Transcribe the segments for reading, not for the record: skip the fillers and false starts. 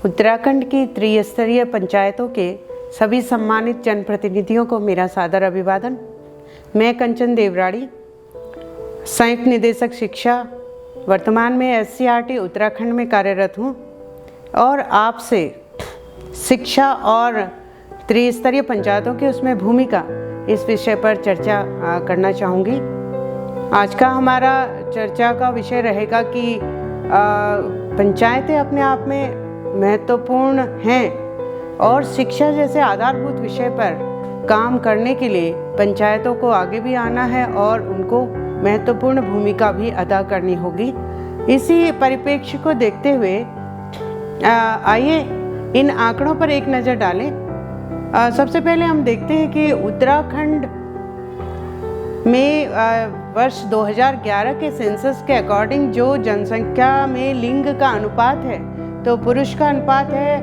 उत्तराखंड की त्रिस्तरीय पंचायतों के सभी सम्मानित जनप्रतिनिधियों को मेरा सादर अभिवादन। मैं कंचन देवराड़ी, संयुक्त निदेशक शिक्षा, वर्तमान में SCERT उत्तराखंड में कार्यरत हूँ और आपसे शिक्षा और त्रिस्तरीय पंचायतों की उसमें भूमिका इस विषय पर चर्चा करना चाहूँगी। आज का हमारा चर्चा का विषय रहेगा कि पंचायतें अपने आप में महत्वपूर्ण हैं और शिक्षा जैसे आधारभूत विषय पर काम करने के लिए पंचायतों को आगे भी आना है और उनको महत्वपूर्ण भूमिका भी अदा करनी होगी। इसी परिप्रेक्ष्य को देखते हुए आइए इन आंकड़ों पर एक नज़र डालें। सबसे पहले हम देखते हैं कि उत्तराखंड में वर्ष 2011 के सेंसस के अकॉर्डिंग जो जनसंख्या में लिंग का अनुपात है, तो पुरुष का अनुपात है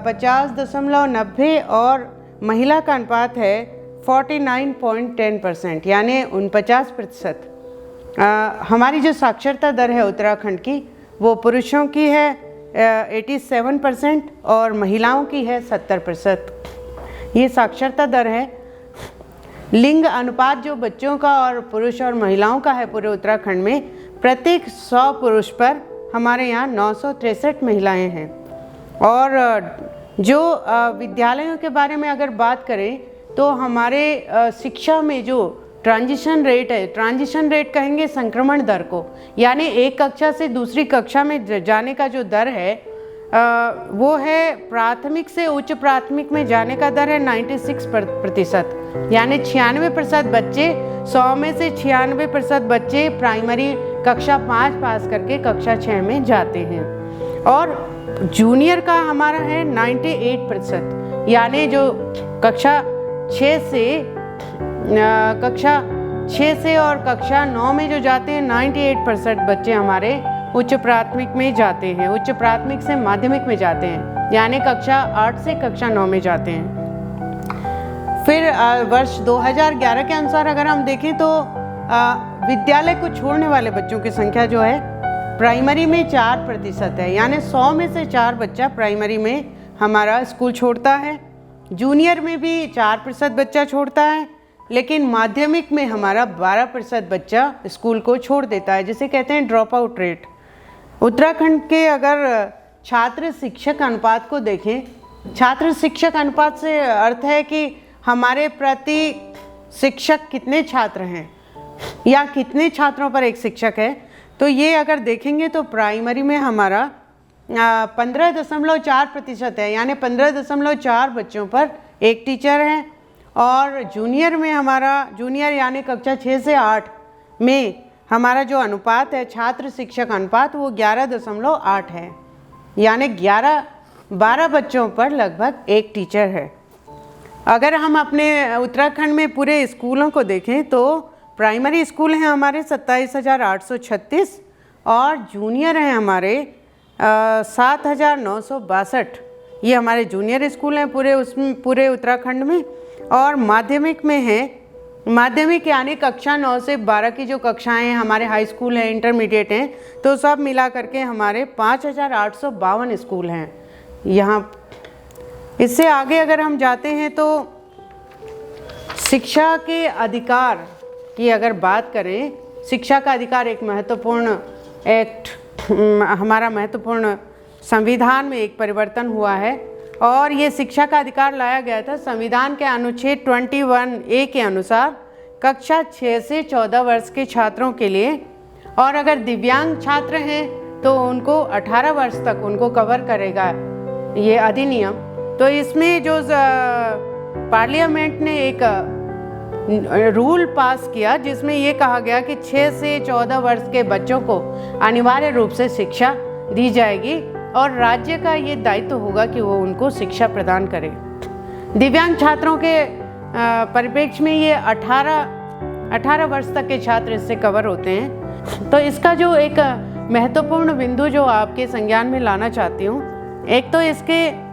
50.90 और महिला का अनुपात है 49.10%, यानी 49%। हमारी जो साक्षरता दर है उत्तराखंड की, वो पुरुषों की है 87% और महिलाओं की है 70%। ये साक्षरता दर है। लिंग अनुपात जो बच्चों का और पुरुष और महिलाओं का है पूरे उत्तराखंड में, प्रत्येक 100 पुरुष पर हमारे यहाँ 963 महिलाएं हैं। और जो विद्यालयों के बारे में अगर बात करें तो हमारे शिक्षा में जो ट्रांजिशन रेट है, ट्रांजिशन रेट कहेंगे संक्रमण दर को, यानी एक कक्षा से दूसरी कक्षा में जाने का जो दर है वो है प्राथमिक से उच्च प्राथमिक में जाने का दर है 96%, यानी 96% बच्चे 100 में से 96% बच्चे प्राइमरी कक्षा 5 पास करके कक्षा 6 में जाते हैं। और जूनियर का हमारा है 98%, यानी जो कक्षा 6 से और कक्षा 9 में जो जाते हैं 98% बच्चे हमारे उच्च प्राथमिक में जाते हैं, उच्च प्राथमिक से माध्यमिक में जाते हैं, यानी कक्षा 8 से कक्षा 9 में जाते हैं। फिर वर्ष 2011 के अनुसार अगर हम देखें तो विद्यालय को छोड़ने वाले बच्चों की संख्या जो है प्राइमरी में 4% है, यानी 100 में से 4 बच्चा प्राइमरी में हमारा स्कूल छोड़ता है। जूनियर में भी 4% बच्चा छोड़ता है, लेकिन माध्यमिक में हमारा 12% बच्चा स्कूल को छोड़ देता है, जिसे कहते हैं ड्रॉप आउट रेट। उत्तराखंड के अगर छात्र शिक्षक अनुपात को देखें, छात्र शिक्षक अनुपात से अर्थ है कि हमारे प्रति शिक्षक कितने छात्र हैं या कितने छात्रों पर एक शिक्षक है। तो ये अगर देखेंगे तो प्राइमरी में हमारा 15.4% है, यानी 15.4 बच्चों पर एक टीचर है। और जूनियर में हमारा, जूनियर यानी कक्षा 6 से 8 में हमारा जो अनुपात है छात्र शिक्षक अनुपात, वो 11.8 है, यानी 12 बच्चों पर लगभग एक टीचर है। अगर हम अपने उत्तराखंड में पूरे स्कूलों को देखें तो प्राइमरी स्कूल हैं हमारे 27,836 और जूनियर हैं हमारे 7,962। ये हमारे जूनियर स्कूल हैं पूरे उत्तराखंड में। और माध्यमिक में है, माध्यमिक यानी कक्षा 9 से 12 की जो कक्षाएं हैं, हमारे हाई स्कूल हैं, इंटरमीडिएट हैं, तो सब मिला करके हमारे 5,852 स्कूल हैं यहाँ। इससे आगे अगर हम जाते हैं तो शिक्षा के अधिकार की अगर बात करें, शिक्षा का अधिकार एक महत्वपूर्ण एक्ट, हमारा महत्वपूर्ण संविधान में एक परिवर्तन हुआ है और ये शिक्षा का अधिकार लाया गया था संविधान के अनुच्छेद 21A के अनुसार कक्षा 6 से 14 वर्ष के छात्रों के लिए। और अगर दिव्यांग छात्र हैं तो उनको 18 वर्ष तक उनको कवर करेगा ये अधिनियम। तो इसमें जो पार्लियामेंट ने एक रूल पास किया जिसमें ये कहा गया कि 6 से 14 वर्ष के बच्चों को अनिवार्य रूप से शिक्षा दी जाएगी और राज्य का ये दायित्व होगा कि वो उनको शिक्षा प्रदान करे। दिव्यांग छात्रों के परिप्रेक्ष्य में ये 18 वर्ष तक के छात्र इससे कवर होते हैं। तो इसका जो एक महत्वपूर्ण बिंदु जो आपके संज्ञान में लाना चाहती हूँ, एक तो इसके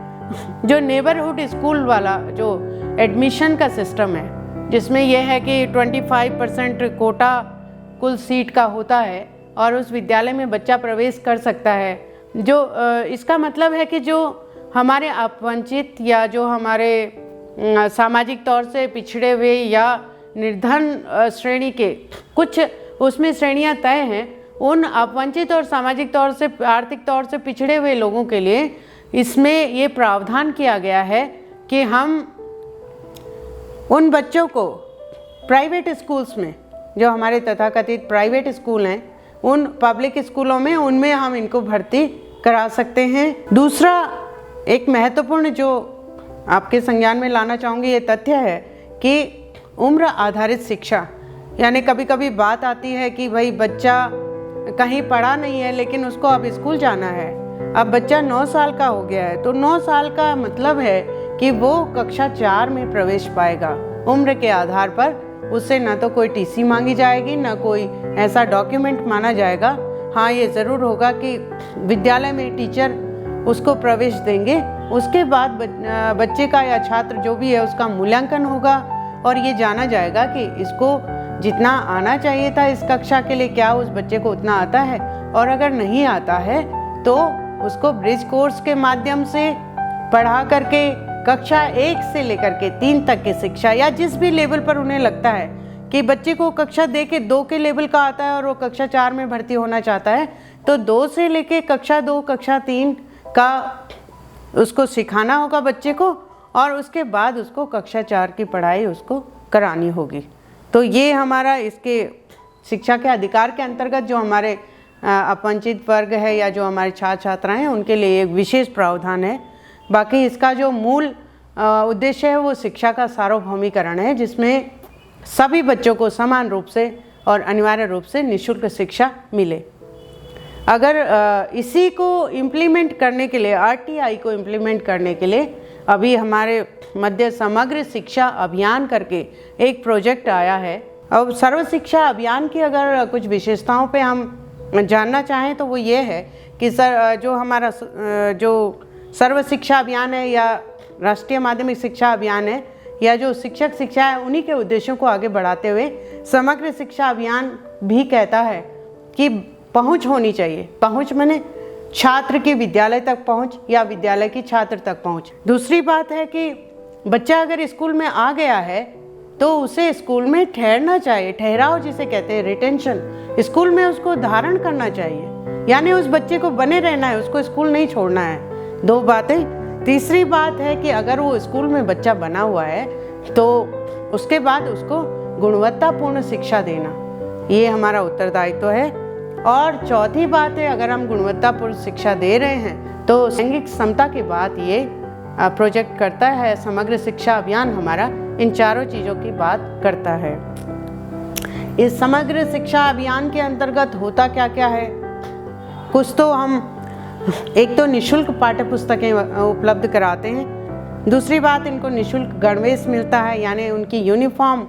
जो नेबरहुड स्कूल वाला जो एडमिशन का सिस्टम है, जिसमें यह है कि 25% कोटा कुल सीट का होता है और उस विद्यालय में बच्चा प्रवेश कर सकता है इसका मतलब है कि जो हमारे अपवंचित या जो हमारे सामाजिक तौर से पिछड़े हुए या निर्धन श्रेणी के कुछ उसमें श्रेणियां तय हैं, उन अपवंचित और सामाजिक तौर से आर्थिक तौर से पिछड़े हुए लोगों के लिए इसमें ये प्रावधान किया गया है कि हम उन बच्चों को प्राइवेट स्कूल्स में, जो हमारे तथाकथित प्राइवेट स्कूल हैं, उन पब्लिक स्कूलों में उनमें हम इनको भर्ती करा सकते हैं। दूसरा एक महत्वपूर्ण जो आपके संज्ञान में लाना चाहूँगी ये तथ्य है कि उम्र आधारित शिक्षा, यानी कभी कभी बात आती है कि भाई बच्चा कहीं पढ़ा नहीं है लेकिन उसको अब स्कूल जाना है। अब बच्चा 9 साल का हो गया है तो 9 साल का मतलब है कि वो कक्षा 4 में प्रवेश पाएगा। उम्र के आधार पर उससे ना तो कोई टीसी मांगी जाएगी, ना कोई ऐसा डॉक्यूमेंट माना जाएगा। हाँ, ये ज़रूर होगा कि विद्यालय में टीचर उसको प्रवेश देंगे, उसके बाद बच्चे का या छात्र जो भी है उसका मूल्यांकन होगा और ये जाना जाएगा कि इसको जितना आना चाहिए था इस कक्षा के लिए क्या उस बच्चे को उतना आता है, और अगर नहीं आता है तो उसको ब्रिज कोर्स के माध्यम से पढ़ा करके कक्षा 1 से लेकर के 3 तक की शिक्षा, या जिस भी लेवल पर उन्हें लगता है कि बच्चे को कक्षा दे के 2 के लेवल का आता है और वो कक्षा 4 में भर्ती होना चाहता है, तो 2 से लेके कक्षा 2 कक्षा 3 का उसको सिखाना होगा बच्चे को, और उसके बाद उसको कक्षा 4 की पढ़ाई उसको करानी होगी। तो ये हमारा इसके शिक्षा के अधिकार के अंतर्गत जो हमारे अपवंचित वर्ग है या जो हमारे छात्र छात्राएँ हैं उनके लिए एक विशेष प्रावधान है। बाकी इसका जो मूल उद्देश्य है वो शिक्षा का सार्वभौमिकरण है, जिसमें सभी बच्चों को समान रूप से और अनिवार्य रूप से निःशुल्क शिक्षा मिले। अगर इसी को इम्प्लीमेंट करने के लिए, आरटीआई को इम्प्लीमेंट करने के लिए अभी हमारे मध्य समग्र शिक्षा अभियान करके एक प्रोजेक्ट आया है। अब सर्व शिक्षा अभियान की अगर कुछ विशेषताओं पे हम जानना चाहें तो वो ये है कि जो हमारा जो सर्व शिक्षा अभियान है या राष्ट्रीय माध्यमिक शिक्षा अभियान है या जो शिक्षक शिक्षा है, उन्हीं के उद्देश्यों को आगे बढ़ाते हुए समग्र शिक्षा अभियान भी कहता है कि पहुंच होनी चाहिए। पहुंच माने छात्र की विद्यालय तक पहुंच या विद्यालय की छात्र तक पहुंच। दूसरी बात है कि बच्चा अगर स्कूल में आ गया है तो उसे स्कूल में ठहरना चाहिए, ठहराव जिसे कहते हैं रिटेंशन, स्कूल में उसको धारण करना चाहिए, यानी उस बच्चे को बने रहना है, उसको स्कूल नहीं छोड़ना है। 2 बातें। तीसरी बात है कि अगर वो स्कूल में बच्चा बना हुआ है तो उसके बाद उसको गुणवत्तापूर्ण शिक्षा देना, ये हमारा उत्तरदायित्व है। और चौथी बात है, अगर हम गुणवत्तापूर्ण शिक्षा दे रहे हैं तो लैंगिक समता की बात ये प्रोजेक्ट करता है। समग्र शिक्षा अभियान हमारा इन चारों चीज़ों की बात करता है। इस समग्र शिक्षा अभियान के अंतर्गत होता क्या क्या है, कुछ तो हम एक तो निःशुल्क पाठ्य पुस्तकें उपलब्ध कराते हैं। दूसरी बात, इनको निःशुल्क गणवेश मिलता है, यानी उनकी यूनिफॉर्म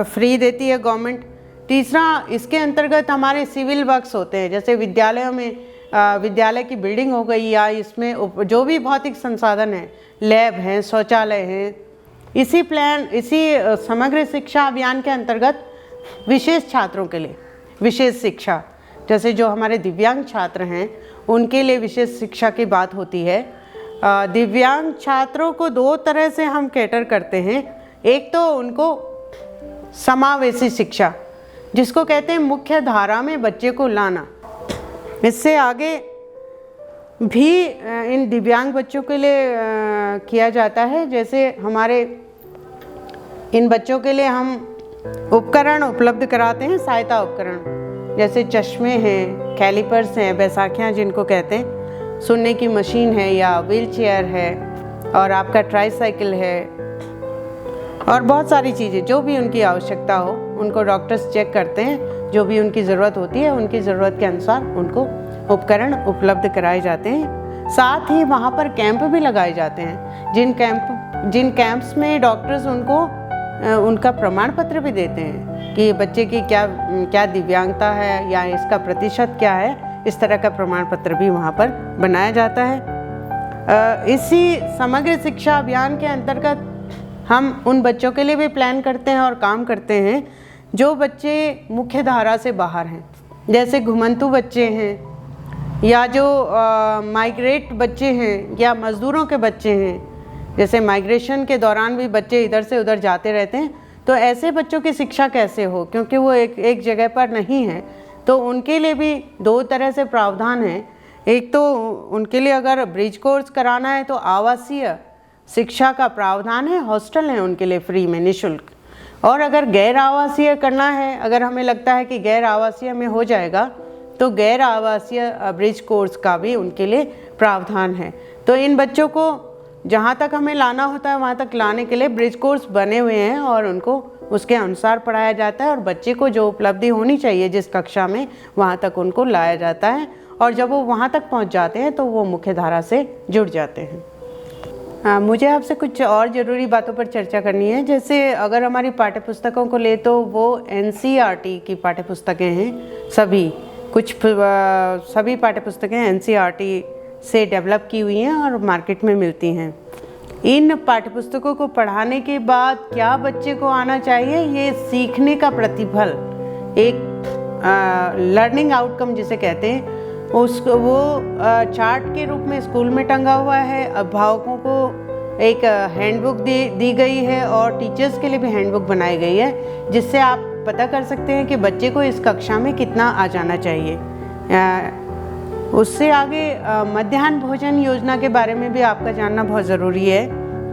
फ्री देती है गवर्नमेंट। तीसरा, इसके अंतर्गत हमारे सिविल वर्क्स होते हैं, जैसे विद्यालयों में विद्यालय की बिल्डिंग हो गई या इसमें जो भी भौतिक संसाधन है, लैब हैं, शौचालय हैं। इसी समग्र शिक्षा अभियान के अंतर्गत विशेष छात्रों के लिए विशेष शिक्षा, जैसे जो हमारे दिव्यांग छात्र हैं उनके लिए विशेष शिक्षा की बात होती है। दिव्यांग छात्रों को 2 तरह से हम कैटर करते हैं। एक तो उनको समावेशी शिक्षा, जिसको कहते हैं मुख्य धारा में बच्चे को लाना। इससे आगे भी इन दिव्यांग बच्चों के लिए किया जाता है, जैसे हमारे इन बच्चों के लिए हम उपकरण उपलब्ध कराते हैं, सहायता उपकरण, जैसे चश्मे हैं, कैलिपर्स हैं, बैसाखियाँ जिनको कहते हैं, सुनने की मशीन है या व्हील चेयर है, और आपका ट्राईसाइकिल है, और बहुत सारी चीज़ें जो भी उनकी आवश्यकता हो उनको डॉक्टर्स चेक करते हैं। जो भी उनकी ज़रूरत होती है उनकी ज़रूरत के अनुसार उनको उपकरण उपलब्ध कराए जाते हैं। साथ ही वहाँ पर कैंप भी लगाए जाते हैं, जिन कैंप्स में डॉक्टर्स उनको उनका प्रमाण पत्र भी देते हैं कि बच्चे की क्या दिव्यांगता है या इसका प्रतिशत क्या है। इस तरह का प्रमाण पत्र भी वहाँ पर बनाया जाता है। इसी समग्र शिक्षा अभियान के अंतर्गत हम उन बच्चों के लिए भी प्लान करते हैं और काम करते हैं जो बच्चे मुख्य धारा से बाहर हैं, जैसे घुमंतु बच्चे हैं या जो माइग्रेट बच्चे हैं या मज़दूरों के बच्चे हैं, जैसे माइग्रेशन के दौरान भी बच्चे इधर से उधर जाते रहते हैं, तो ऐसे बच्चों की शिक्षा कैसे हो, क्योंकि वो एक जगह पर नहीं है। तो उनके लिए भी दो तरह से प्रावधान है। एक तो उनके लिए अगर ब्रिज कोर्स कराना है तो आवासीय शिक्षा का प्रावधान है, हॉस्टल है उनके लिए फ्री में निःशुल्क। और अगर गैर आवासीय करना है, अगर हमें लगता है कि गैर आवासीय में हो जाएगा, तो गैर आवासीय ब्रिज कोर्स का भी उनके लिए प्रावधान है। तो इन बच्चों को जहाँ तक हमें लाना होता है वहाँ तक लाने के लिए ब्रिज कोर्स बने हुए हैं और उनको उसके अनुसार पढ़ाया जाता है और बच्चे को जो उपलब्धि होनी चाहिए जिस कक्षा में, वहाँ तक उनको लाया जाता है। और जब वो वहाँ तक पहुँच जाते हैं तो वो मुख्य धारा से जुड़ जाते हैं। मुझे आपसे कुछ और ज़रूरी बातों पर चर्चा करनी है। जैसे अगर हमारी पाठ्यपुस्तकों को ले तो वो NCERT की पाठ्यपुस्तकें हैं, सभी पाठ्यपुस्तकें NCERT से डेवलप की हुई हैं और मार्केट में मिलती हैं। इन पाठ्यपुस्तकों को पढ़ाने के बाद क्या बच्चे को आना चाहिए, ये सीखने का प्रतिफल, एक लर्निंग आउटकम जिसे कहते हैं, उसको वो चार्ट के रूप में स्कूल में टंगा हुआ है। अभिभावकों को एक हैंडबुक दी गई है और टीचर्स के लिए भी हैंडबुक बनाई गई है, जिससे आप पता कर सकते हैं कि बच्चे को इस कक्षा में कितना आ जाना चाहिए। उससे आगे मध्याह्न भोजन योजना के बारे में भी आपका जानना बहुत ज़रूरी है।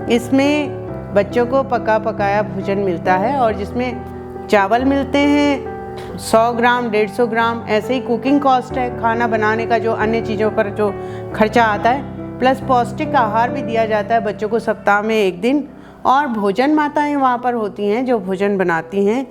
इसमें बच्चों को पका पकाया भोजन मिलता है और जिसमें चावल मिलते हैं 100 ग्राम 150 ग्राम, ऐसे ही कुकिंग कॉस्ट है, खाना बनाने का जो अन्य चीज़ों पर जो खर्चा आता है, प्लस पौष्टिक आहार भी दिया जाता है बच्चों को सप्ताह में 1 दिन। और भोजन माताएं वहाँ पर होती हैं जो भोजन बनाती हैं।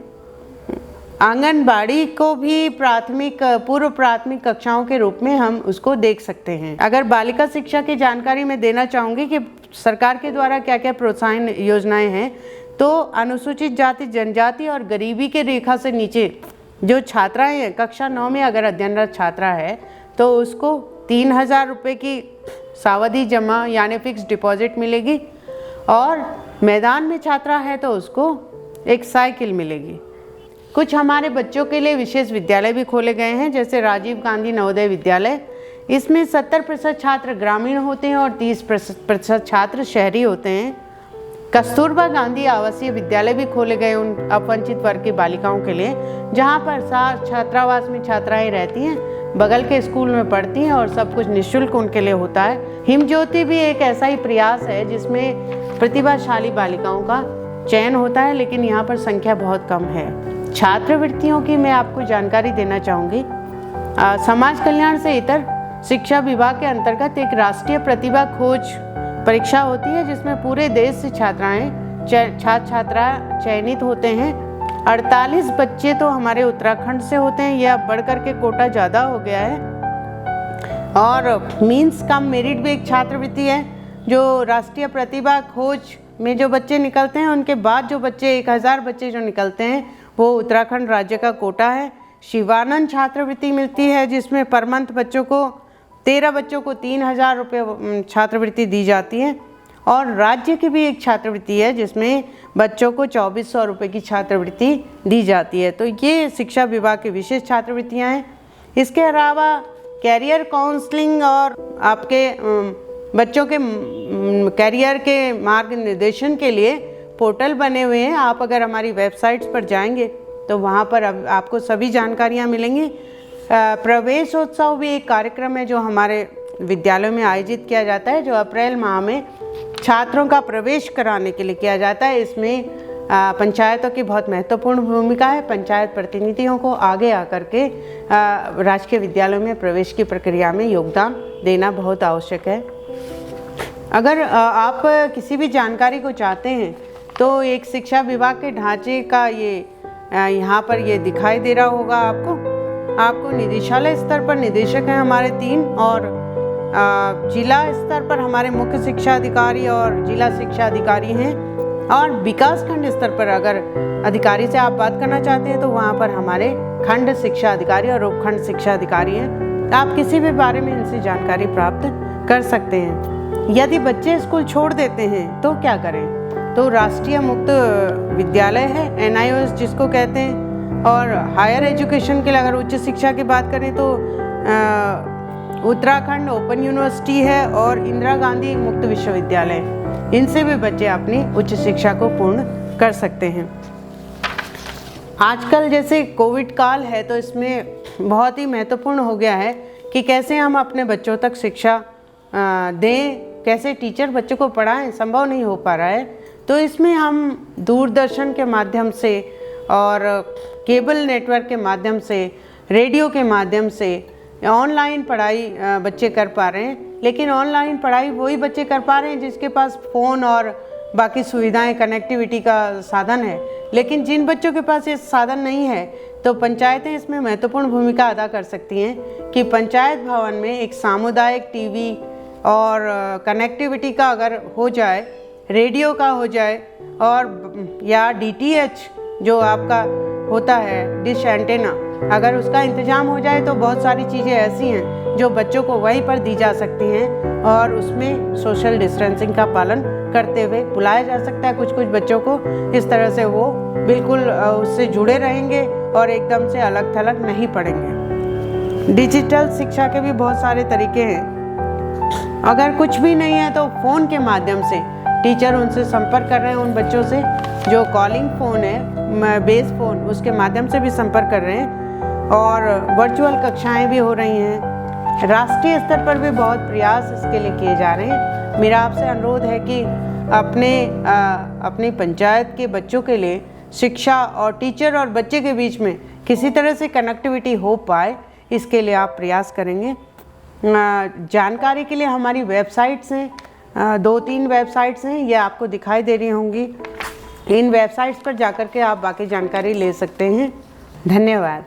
आंगनबाड़ी को भी पूर्व प्राथमिक कक्षाओं के रूप में हम उसको देख सकते हैं। अगर बालिका शिक्षा की जानकारी मैं देना चाहूँगी कि सरकार के द्वारा क्या क्या प्रोत्साहन योजनाएं हैं, तो अनुसूचित जाति जनजाति और गरीबी के रेखा से नीचे जो छात्राएं हैं, कक्षा 9 में अगर अध्ययनरत छात्रा है तो उसको 3000 रुपये की सावधि जमा यानी फिक्स डिपॉजिट मिलेगी, और मैदान में छात्रा है तो उसको एक साइकिल मिलेगी। कुछ हमारे बच्चों के लिए विशेष विद्यालय भी खोले गए हैं, जैसे राजीव गांधी नवोदय विद्यालय। इसमें 70% छात्र ग्रामीण होते हैं और 30% छात्र शहरी होते हैं। कस्तूरबा गांधी आवासीय विद्यालय भी खोले गए उन अपवंचित वर्ग की बालिकाओं के लिए, जहां पर 7 छात्रावास में छात्राएं रहती हैं, बगल के स्कूल में पढ़ती हैं और सब कुछ निःशुल्क उनके लिए होता है। हिमज्योति भी एक ऐसा ही प्रयास है जिसमें प्रतिभाशाली बालिकाओं का चयन होता है, लेकिन यहाँ पर संख्या बहुत कम है। छात्रवृत्तियों की मैं आपको जानकारी देना चाहूँगी। समाज कल्याण से इतर शिक्षा विभाग के अंतर्गत एक राष्ट्रीय प्रतिभा खोज परीक्षा होती है, जिसमें पूरे देश से छात्रा चयनित होते हैं। 48 बच्चे तो हमारे उत्तराखंड से होते हैं, यह बढ़ कर के कोटा ज़्यादा हो गया है। और मीन्स कम मेरिट भी एक छात्रवृत्ति है, जो राष्ट्रीय प्रतिभा खोज में जो बच्चे निकलते हैं उनके बाद जो बच्चे 1000 बच्चे जो निकलते हैं वो उत्तराखंड राज्य का कोटा है। शिवानंद छात्रवृत्ति मिलती है, जिसमें पर मंथ 13 बच्चों को 3000 रुपये छात्रवृत्ति दी जाती है। और राज्य की भी एक छात्रवृत्ति है जिसमें बच्चों को 2400 रुपये की छात्रवृत्ति दी जाती है। तो ये शिक्षा विभाग की विशेष छात्रवृत्तियाँ हैं। इसके अलावा कैरियर काउंसलिंग और आपके बच्चों के कैरियर के मार्गनिर्देशन के लिए पोर्टल बने हुए हैं। आप अगर हमारी वेबसाइट्स पर जाएंगे तो वहाँ पर आपको सभी जानकारियाँ मिलेंगी। प्रवेशोत्सव भी एक कार्यक्रम है जो हमारे विद्यालयों में आयोजित किया जाता है, जो अप्रैल माह में छात्रों का प्रवेश कराने के लिए किया जाता है। इसमें पंचायतों की बहुत महत्वपूर्ण भूमिका है। पंचायत प्रतिनिधियों को आगे आकर के राजकीय विद्यालयों में प्रवेश की प्रक्रिया में योगदान देना बहुत आवश्यक है। अगर आप किसी भी जानकारी को चाहते हैं तो एक शिक्षा विभाग के ढांचे का ये यहाँ पर ये दिखाई दे रहा होगा आपको निदेशालय स्तर पर निदेशक हैं हमारे 3, और जिला स्तर पर हमारे मुख्य शिक्षा अधिकारी और जिला शिक्षा अधिकारी हैं, और विकास खंड स्तर पर अगर अधिकारी से आप बात करना चाहते हैं तो वहाँ पर हमारे खंड शिक्षा अधिकारी और उपखंड शिक्षा अधिकारी हैं। आप किसी भी बारे में इनसे जानकारी प्राप्त कर सकते हैं। यदि बच्चे स्कूल छोड़ देते हैं तो क्या करें, तो राष्ट्रीय मुक्त विद्यालय है NIOS जिसको कहते हैं, और हायर एजुकेशन के लिए अगर उच्च शिक्षा की बात करें तो उत्तराखंड ओपन यूनिवर्सिटी है और इंदिरा गांधी मुक्त विश्वविद्यालय, इनसे भी बच्चे अपनी उच्च शिक्षा को पूर्ण कर सकते हैं। आजकल जैसे कोविड काल है तो इसमें बहुत ही महत्वपूर्ण हो गया है कि कैसे हम अपने बच्चों तक शिक्षा दें, कैसे टीचर बच्चों को पढ़ाएं, संभव नहीं हो पा रहा है। तो इसमें हम दूरदर्शन के माध्यम से और केबल नेटवर्क के माध्यम से, रेडियो के माध्यम से ऑनलाइन पढ़ाई बच्चे कर पा रहे हैं। लेकिन ऑनलाइन पढ़ाई वही बच्चे कर पा रहे हैं जिसके पास फ़ोन और बाकी सुविधाएं, कनेक्टिविटी का साधन है। लेकिन जिन बच्चों के पास ये साधन नहीं है तो पंचायतें इसमें महत्वपूर्ण भूमिका अदा कर सकती हैं कि पंचायत भवन में एक सामुदायिक टीवी और कनेक्टिविटी का अगर हो जाए, रेडियो का हो जाए, और या DTH जो आपका होता है डिश एंटेना, अगर उसका इंतज़ाम हो जाए तो बहुत सारी चीज़ें ऐसी हैं जो बच्चों को वहीं पर दी जा सकती हैं और उसमें सोशल डिस्टेंसिंग का पालन करते हुए बुलाया जा सकता है कुछ बच्चों को। इस तरह से वो बिल्कुल उससे जुड़े रहेंगे और एकदम से अलग थलग नहीं पढ़ेंगे। डिजिटल शिक्षा के भी बहुत सारे तरीके हैं। अगर कुछ भी नहीं है तो फ़ोन के माध्यम से टीचर उनसे संपर्क कर रहे हैं, उन बच्चों से जो कॉलिंग फ़ोन है, बेस फ़ोन, उसके माध्यम से भी संपर्क कर रहे हैं और वर्चुअल कक्षाएं भी हो रही हैं। राष्ट्रीय स्तर पर भी बहुत प्रयास इसके लिए किए जा रहे हैं। मेरा आपसे अनुरोध है कि अपनी पंचायत के बच्चों के लिए शिक्षा और टीचर और बच्चे के बीच में किसी तरह से कनेक्टिविटी हो पाए, इसके लिए आप प्रयास करेंगे। जानकारी के लिए हमारी वेबसाइट्स हैं, 2-3 वेबसाइट्स हैं, ये आपको दिखाई दे रही होंगी। इन वेबसाइट्स पर जाकर के आप बाकी जानकारी ले सकते हैं। धन्यवाद।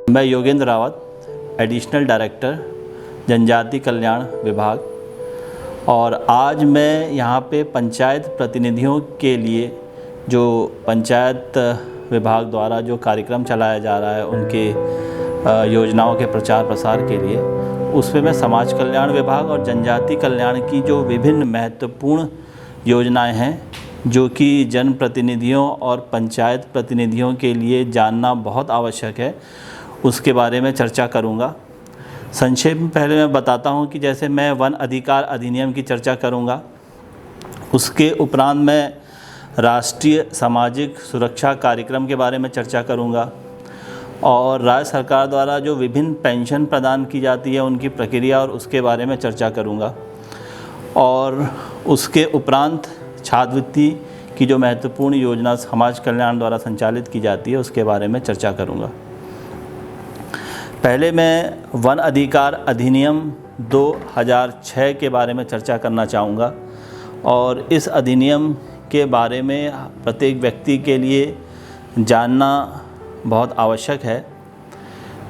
मैं योगेंद्र रावत, एडिशनल डायरेक्टर जनजाति कल्याण विभाग, और आज मैं यहाँ पे पंचायत प्रतिनिधियों के लिए जो पंचायत विभाग द्वारा जो कार्यक्रम चलाया जा रहा है उनके योजनाओं के प्रचार प्रसार के लिए, उसमें मैं समाज कल्याण विभाग और जनजाति कल्याण की जो विभिन्न महत्वपूर्ण योजनाएं हैं जो कि जनप्रतिनिधियों और पंचायत प्रतिनिधियों के लिए जानना बहुत आवश्यक है, उसके बारे में चर्चा करूंगा। संक्षेप में पहले मैं बताता हूं कि जैसे मैं वन अधिकार अधिनियम की चर्चा करूंगा, उसके उपरांत मैं राष्ट्रीय सामाजिक सुरक्षा कार्यक्रम के बारे में चर्चा करूंगा और राज्य सरकार द्वारा जो विभिन्न पेंशन प्रदान की जाती है उनकी प्रक्रिया और उसके बारे में चर्चा करूंगा, और उसके उपरांत छात्रवृत्ति की जो महत्वपूर्ण योजना समाज कल्याण द्वारा संचालित की जाती है उसके बारे में चर्चा करूंगा। पहले मैं वन अधिकार अधिनियम 2006 के बारे में चर्चा करना चाहूँगा, और इस अधिनियम के बारे में प्रत्येक व्यक्ति के लिए जानना बहुत आवश्यक है।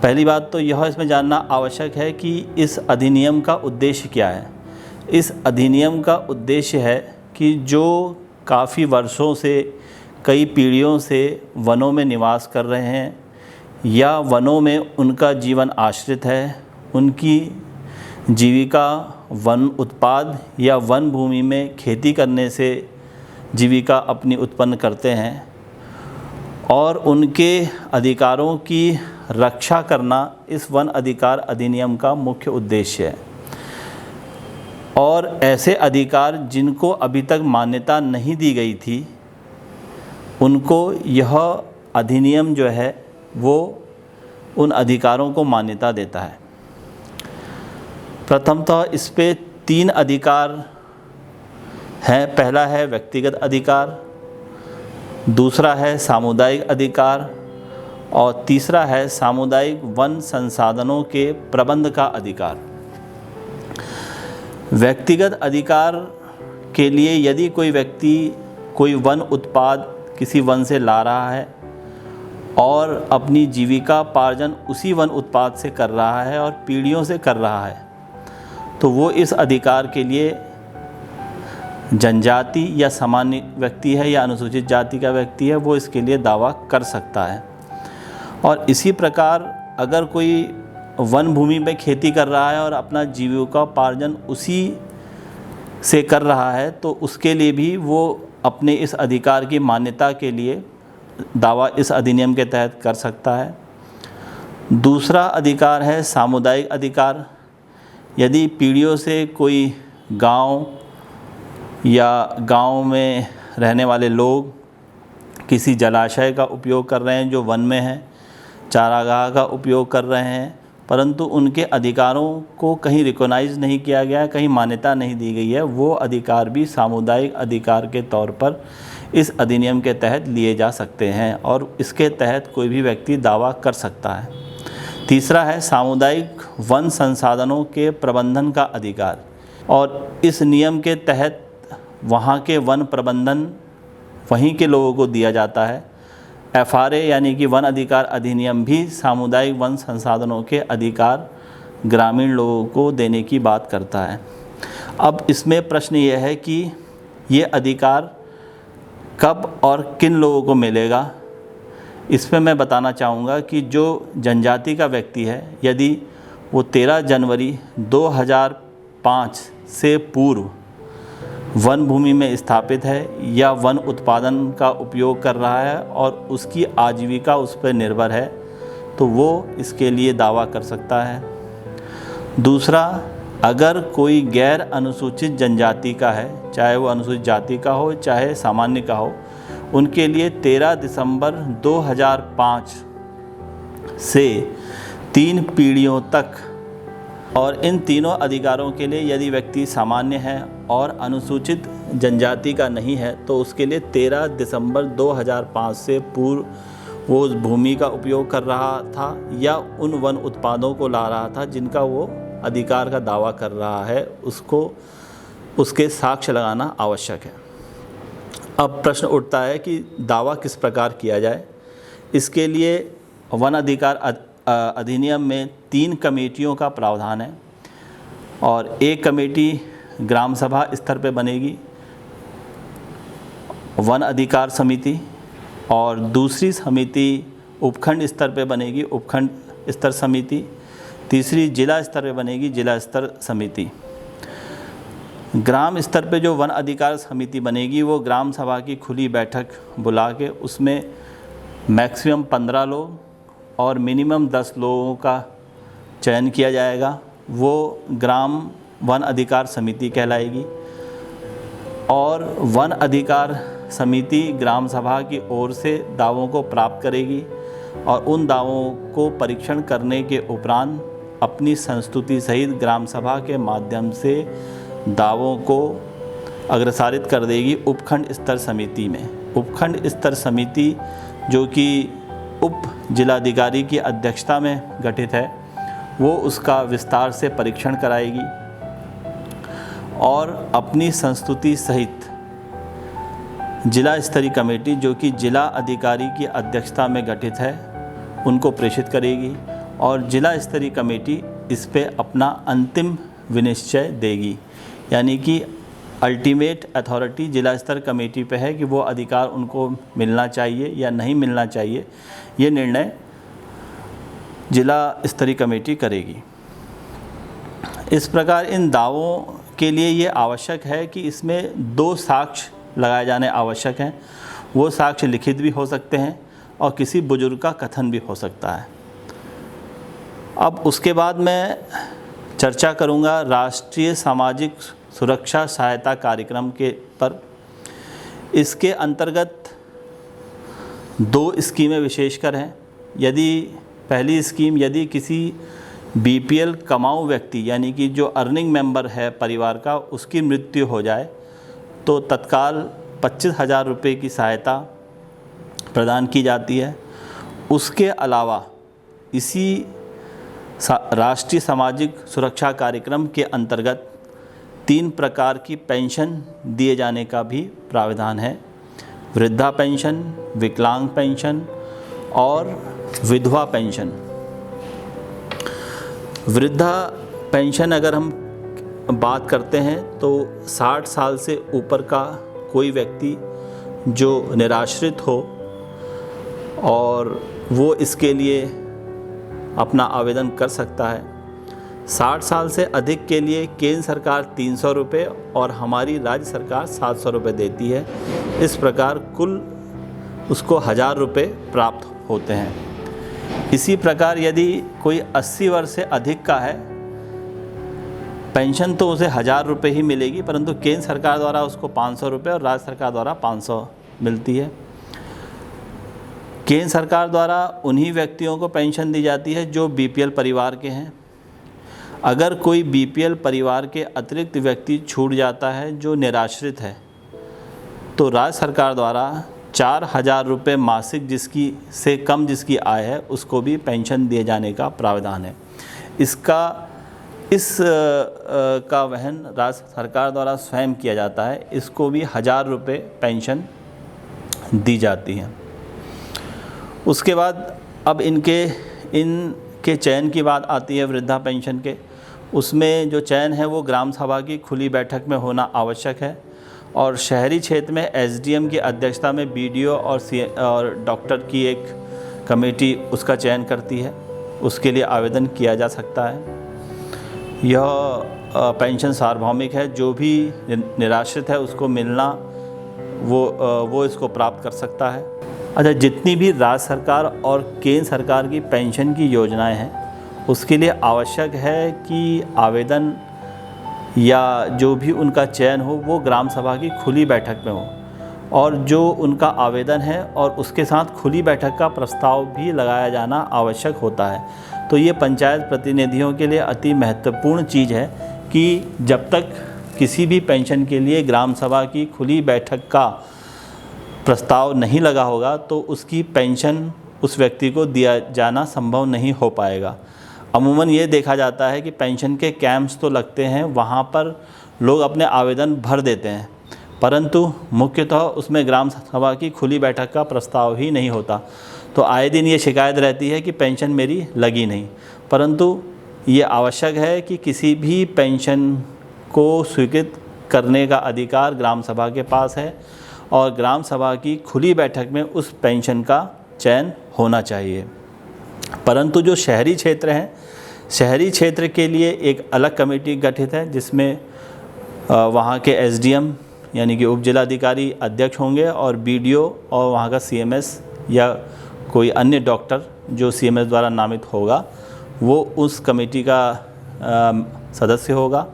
पहली बात तो यह इसमें जानना आवश्यक है कि इस अधिनियम का उद्देश्य क्या है। इस अधिनियम का उद्देश्य है कि जो काफ़ी वर्षों से, कई पीढ़ियों से वनों में निवास कर रहे हैं या वनों में उनका जीवन आश्रित है, उनकी जीविका वन उत्पाद या वन भूमि में खेती करने से जीविका अपनी उत्पन्न करते हैं, और उनके अधिकारों की रक्षा करना इस वन अधिकार अधिनियम का मुख्य उद्देश्य है। और ऐसे अधिकार जिनको अभी तक मान्यता नहीं दी गई थी, उनको यह अधिनियम जो है वो उन अधिकारों को मान्यता देता है। प्रथमतः इस पे 3 अधिकार हैं। पहला है व्यक्तिगत अधिकार, दूसरा है सामुदायिक अधिकार, और तीसरा है सामुदायिक वन संसाधनों के प्रबंध का अधिकार। व्यक्तिगत अधिकार के लिए यदि कोई व्यक्ति कोई वन उत्पाद किसी वन से ला रहा है और अपनी जीविका पार्जन उसी वन उत्पाद से कर रहा है और पीढ़ियों से कर रहा है, तो वो इस अधिकार के लिए जनजाति या सामान्य व्यक्ति है या अनुसूचित जाति का व्यक्ति है, वो इसके लिए दावा कर सकता है। और इसी प्रकार अगर कोई वन भूमि में खेती कर रहा है और अपना जीविका पार्जन उसी से कर रहा है, तो उसके लिए भी वो अपने इस अधिकार की मान्यता के लिए दावा इस अधिनियम के तहत कर सकता है। दूसरा अधिकार है सामुदायिक अधिकार। यदि पीढ़ियों से कोई गांव या गांव में रहने वाले लोग किसी जलाशय का उपयोग कर रहे हैं जो वन में है, चारागाह का उपयोग कर रहे हैं, परंतु उनके अधिकारों को कहीं रिकॉग्नाइज नहीं किया गया, कहीं मान्यता नहीं दी गई है, वो अधिकार भी सामुदायिक अधिकार के तौर पर इस अधिनियम के तहत लिए जा सकते हैं और इसके तहत कोई भी व्यक्ति दावा कर सकता है। तीसरा है सामुदायिक वन संसाधनों के प्रबंधन का अधिकार, और इस नियम के तहत वहाँ के वन प्रबंधन वहीं के लोगों को दिया जाता है। FRA यानी कि वन अधिकार अधिनियम भी सामुदायिक वन संसाधनों के अधिकार ग्रामीण लोगों को देने की बात करता है। अब इसमें प्रश्न ये है कि ये अधिकार कब और किन लोगों को मिलेगा। इसमें मैं बताना चाहूँगा कि जो जनजाति का व्यक्ति है, यदि वो 13 जनवरी 2005 से पूर्व वन भूमि में स्थापित है या वन उत्पादन का उपयोग कर रहा है और उसकी आजीविका उस पर निर्भर है, तो वो इसके लिए दावा कर सकता है। दूसरा, अगर कोई गैर अनुसूचित जनजाति का है, चाहे वो अनुसूचित जाति का हो चाहे सामान्य का हो, उनके लिए 13 दिसंबर 2005 से 3 पीढ़ियों तक, और इन तीनों अधिकारों के लिए यदि व्यक्ति सामान्य है और अनुसूचित जनजाति का नहीं है तो उसके लिए 13 दिसंबर 2005 से पूर्व वो उस भूमि का उपयोग कर रहा था या उन वन उत्पादों को ला रहा था जिनका वो अधिकार का दावा कर रहा है, उसको उसके साक्ष्य लगाना आवश्यक है। अब प्रश्न उठता है कि दावा किस प्रकार किया जाए। इसके लिए वन अधिकार अधिनियम में 3 कमेटियों का प्रावधान है और एक कमेटी ग्राम सभा स्तर पर बनेगी, वन अधिकार समिति, और दूसरी समिति उपखंड स्तर पर बनेगी, उपखंड स्तर समिति, तीसरी जिला स्तर पर बनेगी, जिला स्तर समिति। ग्राम स्तर पे जो वन अधिकार समिति बनेगी वो ग्राम सभा की खुली बैठक बुला के उसमें मैक्सिमम 15 लोग और मिनिमम 10 लोगों का चयन किया जाएगा। वो ग्राम वन अधिकार समिति कहलाएगी और वन अधिकार समिति ग्राम सभा की ओर से दावों को प्राप्त करेगी और उन दावों को परीक्षण करने के उपरांत अपनी संस्तुति सहित ग्राम सभा के माध्यम से दावों को अग्रसारित कर देगी उपखंड स्तर समिति में। उपखंड स्तर समिति जो कि उप जिलाधिकारी की अध्यक्षता में गठित है, वो उसका विस्तार से परीक्षण कराएगी और अपनी संस्तुति सहित जिला स्तरीय कमेटी जो कि जिला अधिकारी की अध्यक्षता में गठित है उनको प्रेषित करेगी और जिला स्तरीय कमेटी इस पे अपना अंतिम विनिश्चय देगी। यानी कि अल्टीमेट अथॉरिटी जिला स्तर कमेटी पे है कि वो अधिकार उनको मिलना चाहिए या नहीं मिलना चाहिए, ये निर्णय जिला स्तरीय कमेटी करेगी। इस प्रकार इन दावों के लिए ये आवश्यक है कि इसमें 2 साक्ष्य लगाए जाने आवश्यक हैं। वो साक्ष्य लिखित भी हो सकते हैं और किसी बुजुर्ग का कथन भी हो सकता है। अब उसके बाद मैं चर्चा करूंगा राष्ट्रीय सामाजिक सुरक्षा सहायता कार्यक्रम के पर। इसके अंतर्गत 2 स्कीमें विशेषकर हैं। यदि पहली स्कीम, यदि किसी BPL कमाऊ व्यक्ति यानी कि जो अर्निंग मेंबर है परिवार का, उसकी मृत्यु हो जाए तो तत्काल 25,000 रुपये की सहायता प्रदान की जाती है। उसके अलावा इसी राष्ट्रीय सामाजिक सुरक्षा कार्यक्रम के अंतर्गत 3 प्रकार की पेंशन दिए जाने का भी प्रावधान है। वृद्धा पेंशन, विकलांग पेंशन और विधवा पेंशन। वृद्धा पेंशन अगर हम बात करते हैं तो 60 साल से ऊपर का कोई व्यक्ति जो निराश्रित हो और वो इसके लिए अपना आवेदन कर सकता है। 60 साल से अधिक के लिए केंद्र सरकार 300 रुपये और हमारी राज्य सरकार 700 रुपये देती है। इस प्रकार कुल उसको 1000 रुपये प्राप्त होते हैं। इसी प्रकार यदि कोई 80 वर्ष से अधिक का है, पेंशन तो उसे 1000 रुपये ही मिलेगी, परंतु केंद्र सरकार द्वारा उसको 500 रुपये और राज्य सरकार द्वारा 500 मिलती है। केंद्र सरकार द्वारा उन्हीं व्यक्तियों को पेंशन दी जाती है जो बीपीएल परिवार के हैं। अगर कोई बीपीएल परिवार के अतिरिक्त व्यक्ति छूट जाता है जो निराश्रित है, तो राज्य सरकार द्वारा 4000 रुपये मासिक जिसकी से कम जिसकी आय है उसको भी पेंशन दिए जाने का प्रावधान है। इस का वहन राज्य सरकार द्वारा स्वयं किया जाता है। इसको भी 1000 रुपये पेंशन दी जाती है। उसके बाद अब इनके चयन की बात आती है वृद्धा पेंशन के। उसमें जो चयन है वो ग्राम सभा की खुली बैठक में होना आवश्यक है और शहरी क्षेत्र में एसडीएम की अध्यक्षता में बीडीओ और डॉक्टर की एक कमेटी उसका चयन करती है। उसके लिए आवेदन किया जा सकता है। यह पेंशन सार्वभौमिक है, जो भी निराश्रित है उसको मिलना वो इसको प्राप्त कर सकता है। अच्छा, जितनी भी राज्य सरकार और केंद्र सरकार की पेंशन की योजनाएं हैं उसके लिए आवश्यक है कि आवेदन या जो भी उनका चयन हो वो ग्राम सभा की खुली बैठक में हो और जो उनका आवेदन है और उसके साथ खुली बैठक का प्रस्ताव भी लगाया जाना आवश्यक होता है। तो ये पंचायत प्रतिनिधियों के लिए अति महत्वपूर्ण चीज़ है कि जब तक किसी भी पेंशन के लिए ग्राम सभा की खुली बैठक का प्रस्ताव नहीं लगा होगा तो उसकी पेंशन उस व्यक्ति को दिया जाना संभव नहीं हो पाएगा। अमूमन ये देखा जाता है कि पेंशन के कैंप्स तो लगते हैं, वहाँ पर लोग अपने आवेदन भर देते हैं, परंतु मुख्यतः उसमें ग्राम सभा की खुली बैठक का प्रस्ताव ही नहीं होता। तो आए दिन ये शिकायत रहती है कि पेंशन मेरी लगी नहीं, परंतु ये आवश्यक है कि किसी भी पेंशन को स्वीकृत करने का अधिकार ग्राम सभा के पास है और ग्राम सभा की खुली बैठक में उस पेंशन का चयन होना चाहिए। परंतु जो शहरी क्षेत्र हैं, शहरी क्षेत्र के लिए एक अलग कमेटी गठित है जिसमें वहाँ के एसडीएम यानी कि उप जिलाधिकारी अध्यक्ष होंगे और बीडीओ और वहाँ का सीएमएस या कोई अन्य डॉक्टर जो सीएमएस द्वारा नामित होगा वो उस कमेटी का सदस्य होगा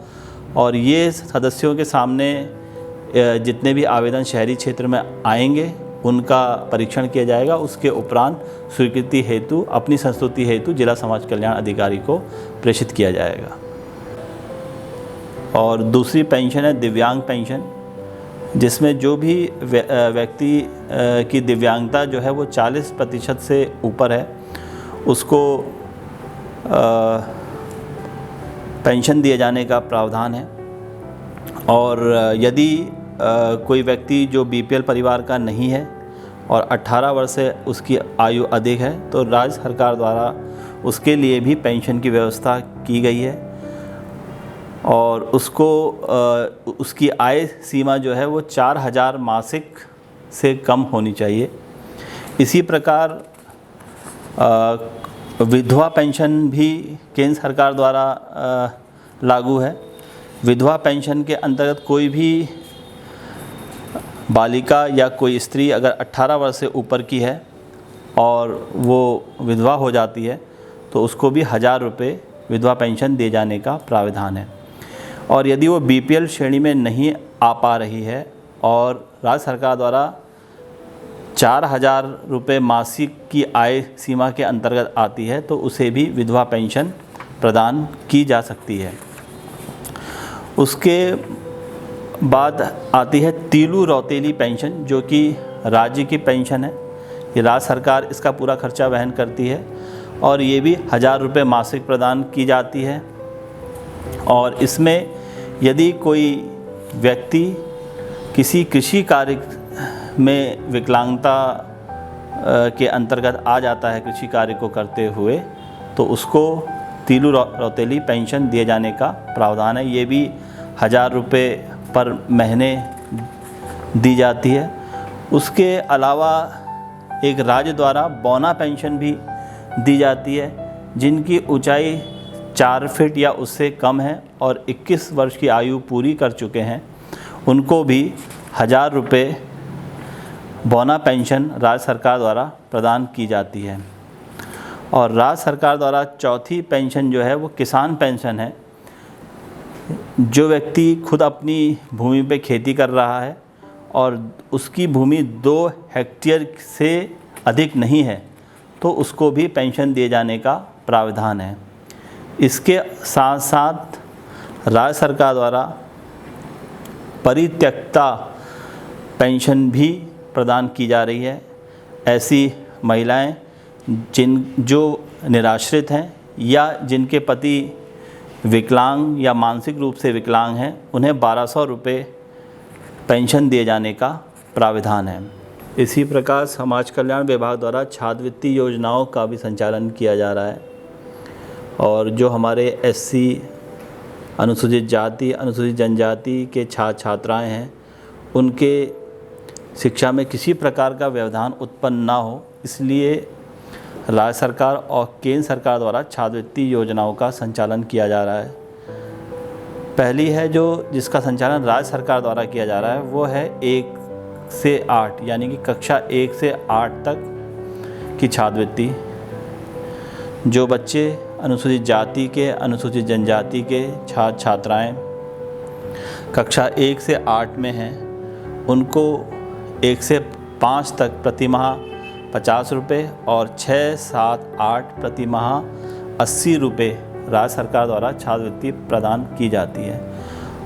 और ये सदस्यों के सामने जितने भी आवेदन शहरी क्षेत्र में आएंगे उनका परीक्षण किया जाएगा। उसके उपरांत स्वीकृति हेतु अपनी संस्तुति हेतु जिला समाज कल्याण अधिकारी को प्रेषित किया जाएगा। और दूसरी पेंशन है दिव्यांग पेंशन, जिसमें जो भी व्यक्ति की दिव्यांगता जो है वो 40% से ऊपर है उसको पेंशन दिए जाने का प्रावधान है। और यदि कोई व्यक्ति जो बीपीएल परिवार का नहीं है और 18 वर्ष से उसकी आयु अधिक है तो राज्य सरकार द्वारा उसके लिए भी पेंशन की व्यवस्था की गई है और उसको उसकी आय सीमा जो है वो 4000 मासिक से कम होनी चाहिए। इसी प्रकार विधवा पेंशन भी केंद्र सरकार द्वारा लागू है। विधवा पेंशन के अंतर्गत कोई भी बालिका या कोई स्त्री अगर 18 वर्ष से ऊपर की है और वो विधवा हो जाती है तो उसको भी 1000 रुपये विधवा पेंशन दिए जाने का प्रावधान है। और यदि वो बीपीएल श्रेणी में नहीं आ पा रही है और राज्य सरकार द्वारा 4000 रुपये मासिक की आय सीमा के अंतर्गत आती है तो उसे भी विधवा पेंशन प्रदान की जा सकती है। उसके बाद आती है तीलू रौतेली पेंशन, जो कि राज्य की पेंशन है। ये राज्य सरकार इसका पूरा खर्चा वहन करती है और ये भी 1000 रुपये मासिक प्रदान की जाती है। और इसमें यदि कोई व्यक्ति किसी कृषि कार्य में विकलांगता के अंतर्गत आ जाता है कृषि कार्य को करते हुए तो उसको तीलू रौतेली पेंशन दिए जाने का प्रावधान है। ये भी 1000 रुपये पर महीने दी जाती है। उसके अलावा एक राज्य द्वारा बौना पेंशन भी दी जाती है जिनकी ऊंचाई 4 फीट या उससे कम हैं और 21 वर्ष की आयु पूरी कर चुके हैं, उनको भी 1000 रुपये बौना पेंशन राज्य सरकार द्वारा प्रदान की जाती है। और राज्य सरकार द्वारा चौथी पेंशन जो है वो किसान पेंशन है। जो व्यक्ति खुद अपनी भूमि पे खेती कर रहा है और उसकी भूमि 2 हेक्टेयर से अधिक नहीं है तो उसको भी पेंशन दिए जाने का प्रावधान है। इसके साथ साथ राज्य सरकार द्वारा परित्यक्ता पेंशन भी प्रदान की जा रही है। ऐसी महिलाएं जो निराश्रित हैं या जिनके पति विकलांग या मानसिक रूप से विकलांग हैं, उन्हें 1200 रुपये पेंशन दिए जाने का प्राविधान है। इसी प्रकार समाज कल्याण विभाग द्वारा छात्रवृत्ति योजनाओं का भी संचालन किया जा रहा है। और जो हमारे एससी, अनुसूचित जाति, अनुसूचित जनजाति के छात्र छात्राएँ हैं, उनके शिक्षा में किसी प्रकार का व्यवधान उत्पन्न ना हो, इसलिए राज्य सरकार और केंद्र सरकार द्वारा छात्रवृत्ति योजनाओं का संचालन किया जा रहा है। पहली है जिसका संचालन राज्य सरकार द्वारा किया जा रहा है, वो है 1 से 8 यानी कि कक्षा 1 से 8 तक की छात्रवृत्ति। जो बच्चे अनुसूचित जाति के, अनुसूचित जनजाति के छात्र छात्राएँ कक्षा 1 से 8 में हैं, उनको 1 से 5 तक प्रति माह 50 रुपये और 6, 7, 8 प्रति माह 80 रुपये राज्य सरकार द्वारा छात्रवृत्ति प्रदान की जाती है।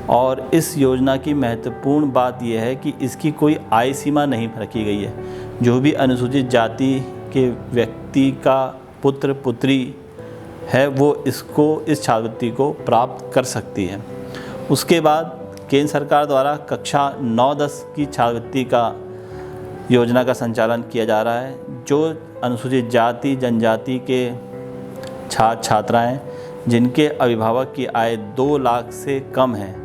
और इस योजना की महत्वपूर्ण बात यह है कि इसकी कोई आय सीमा नहीं रखी गई है। जो भी अनुसूचित जाति के व्यक्ति का पुत्र पुत्री है वो इस छात्रवृत्ति को प्राप्त कर सकती है। उसके बाद केंद्र सरकार द्वारा कक्षा 9-10 की छात्रवृत्ति का योजना का संचालन किया जा रहा है। जो अनुसूचित जाति जनजाति के छात्र छात्राएँ जिनके अभिभावक की आय 2 लाख से कम है,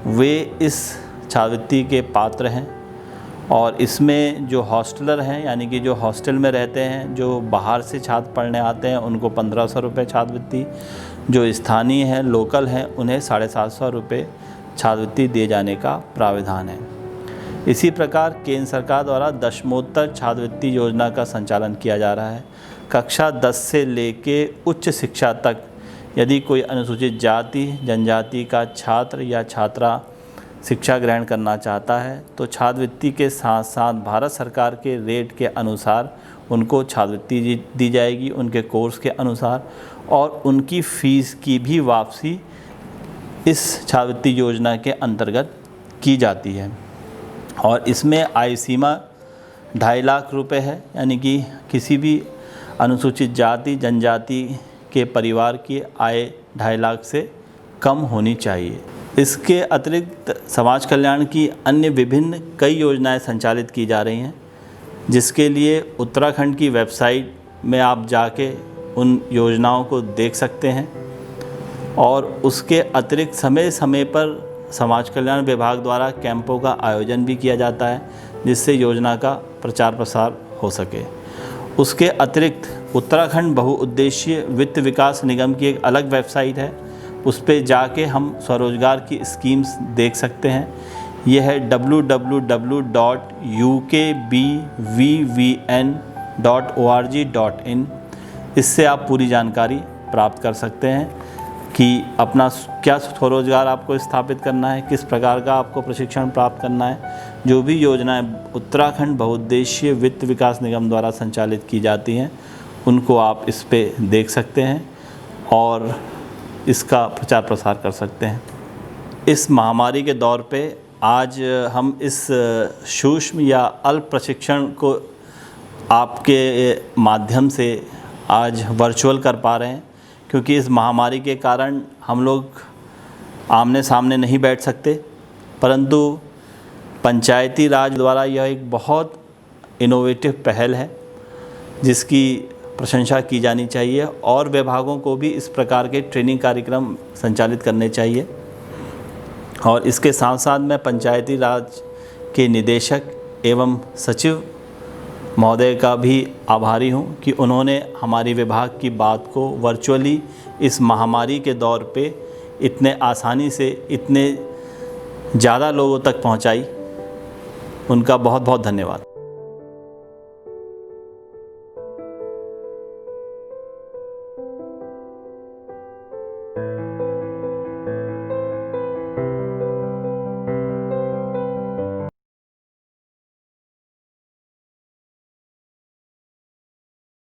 वे इस छात्रवृत्ति के पात्र हैं। और इसमें जो हॉस्टलर हैं यानी कि जो हॉस्टल में रहते हैं, जो बाहर से छात्र पढ़ने आते हैं, उनको 1500 रुपये छात्रवृत्ति, जो स्थानीय हैं, लोकल हैं, उन्हें 750 रुपये छात्रवृत्ति दिए जाने का प्राविधान है। इसी प्रकार केंद्र सरकार द्वारा दशमोत्तर छात्रवृत्ति योजना का संचालन किया जा रहा है। कक्षा 10 से लेके उच्च शिक्षा तक यदि कोई अनुसूचित जाति जनजाति का छात्र या छात्रा शिक्षा ग्रहण करना चाहता है तो छात्रवृत्ति के साथ साथ भारत सरकार के रेट के अनुसार उनको छात्रवृत्ति दी जाएगी, उनके कोर्स के अनुसार, और उनकी फ़ीस की भी वापसी इस छात्रवृत्ति योजना के अंतर्गत की जाती है। और इसमें आय सीमा 2.5 लाख रुपए है, यानी कि किसी भी अनुसूचित जाति जनजाति के परिवार की आय 2.5 लाख से कम होनी चाहिए। इसके अतिरिक्त समाज कल्याण की अन्य विभिन्न कई योजनाएं संचालित की जा रही हैं, जिसके लिए उत्तराखंड की वेबसाइट में आप जाके उन योजनाओं को देख सकते हैं। और उसके अतिरिक्त समय समय पर समाज कल्याण विभाग द्वारा कैंपों का आयोजन भी किया जाता है, जिससे योजना का प्रचार प्रसार हो सके। उसके अतिरिक्त उत्तराखंड बहुउद्देशीय वित्त विकास निगम की एक अलग वेबसाइट है, उस पर जाके हम स्वरोजगार की स्कीम्स देख सकते हैं। यह है www.ukbvvn.org.in। इससे आप पूरी जानकारी प्राप्त कर सकते हैं कि अपना क्या स्वरोजगार आपको स्थापित करना है, किस प्रकार का आपको प्रशिक्षण प्राप्त करना है। जो भी योजनाएं उत्तराखंड बहुउद्देशीय वित्त विकास निगम द्वारा संचालित की जाती हैं, उनको आप इस पे देख सकते हैं और इसका प्रचार प्रसार कर सकते हैं। इस महामारी के दौर पे आज हम इस सूक्ष्म या अल्प प्रशिक्षण को आपके माध्यम से आज वर्चुअल कर पा रहे हैं, क्योंकि इस महामारी के कारण हम लोग आमने सामने नहीं बैठ सकते। परंतु पंचायती राज द्वारा यह एक बहुत इनोवेटिव पहल है, जिसकी प्रशंसा की जानी चाहिए और विभागों को भी इस प्रकार के ट्रेनिंग कार्यक्रम संचालित करने चाहिए। और इसके साथ साथ मैं पंचायती राज के निदेशक एवं सचिव महोदय का भी आभारी हूँ कि उन्होंने हमारी विभाग की बात को वर्चुअली इस महामारी के दौर पे इतने आसानी से इतने ज़्यादा लोगों तक पहुँचाई। उनका बहुत बहुत धन्यवाद।